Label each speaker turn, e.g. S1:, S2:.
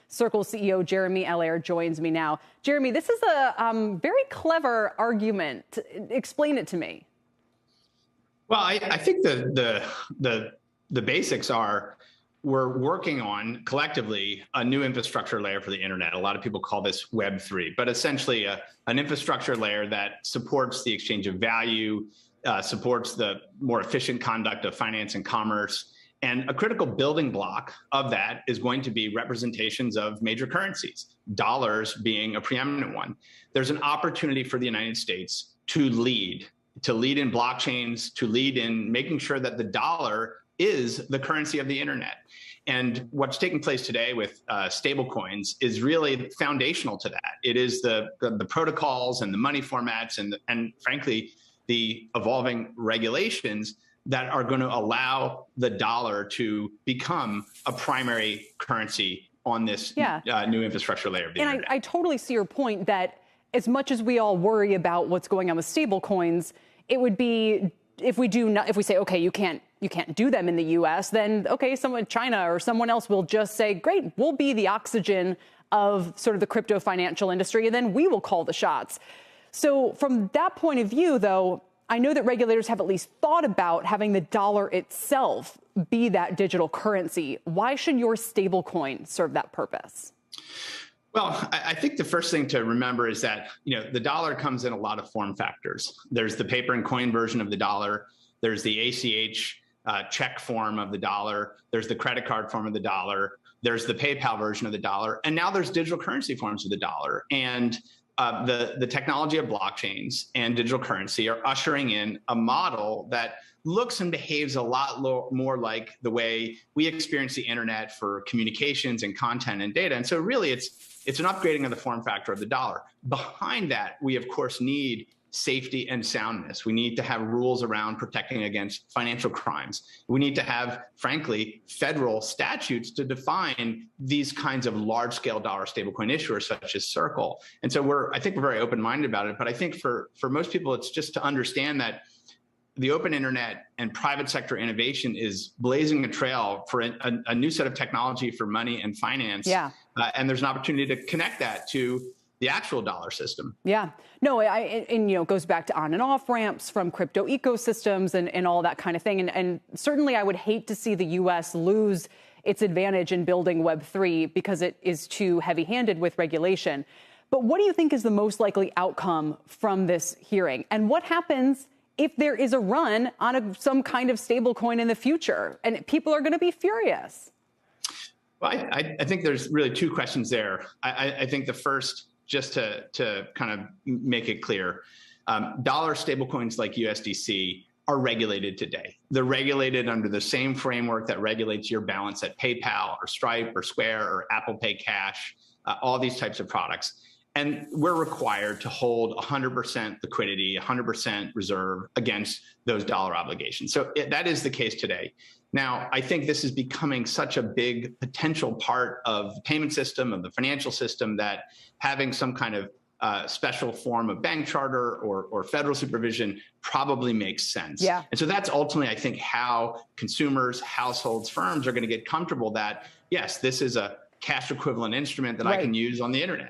S1: Circle CEO Jeremy Allaire joins me now. Jeremy, this is a very clever argument. Explain it to me.
S2: Well, I think the basics are we're working on collectively a new infrastructure layer for the internet. A lot of people call this Web3, but essentially an infrastructure layer that supports the exchange of value, supports the more efficient conduct of finance and commerce. And a critical building block of that is going to be representations of major currencies, dollars being a preeminent one. There's an opportunity for the United States to lead in blockchains, to lead in making sure that the dollar is the currency of the internet. And what's taking place today with stablecoins is really foundational to that. It is the protocols and the money formats and frankly, the evolving regulations that are going to allow the dollar to become a primary currency on this new infrastructure layer of the internet.
S1: I totally see your point that as much as we all worry about what's going on with stablecoins, it would be if we say, okay, you can't do them in the U.S., then okay, China or someone else will just say, great, we'll be the oxygen of sort of the crypto financial industry, and then we will call the shots. So from that point of view, though, I know that regulators have at least thought about having the dollar itself be that digital currency. Why should your stablecoin serve that purpose?
S2: Well, I think the first thing to remember is that, the dollar comes in a lot of form factors. There's the paper and coin version of the dollar. There's the ACH check form of the dollar. There's the credit card form of the dollar. There's the PayPal version of the dollar. And now there's digital currency forms of the dollar. And the technology of blockchains and digital currency are ushering in a model that looks and behaves a lot more like the way we experience the internet for communications and content and data. And so really it's an upgrading of the form factor of the dollar. Behind that, we of course need safety and soundness. We need to have rules around protecting against financial crimes. We need to have, frankly, federal statutes to define these kinds of large-scale dollar stablecoin issuers such as Circle. And so I think we're very open-minded about it. But I think for most people, it's just to understand that the open internet and private sector innovation is blazing a trail for a new set of technology for money and finance.
S1: Yeah.
S2: And there's an opportunity to connect that to the actual dollar system.
S1: Yeah, no, it goes back to on and off ramps from crypto ecosystems and all that kind of thing. And certainly I would hate to see the U.S. lose its advantage in building Web3 because it is too heavy-handed with regulation. But what do you think is the most likely outcome from this hearing? And what happens if there is a run on some kind of stablecoin in the future? And people are going to be furious.
S2: Well, I think there's really two questions there. I think the first, just to kind of make it clear, dollar stablecoins like USDC are regulated today. They're regulated under the same framework that regulates your balance at PayPal or Stripe or Square or Apple Pay Cash, all these types of products. And we're required to hold 100% liquidity, 100% reserve against those dollar obligations. So that is the case today. Now, I think this is becoming such a big potential part of the payment system, of the financial system, that having some kind of special form of bank charter or federal supervision probably makes sense.
S1: Yeah.
S2: And so that's ultimately, I think, how consumers, households, firms are going to get comfortable that, yes, this is a cash equivalent instrument that I can use on the internet.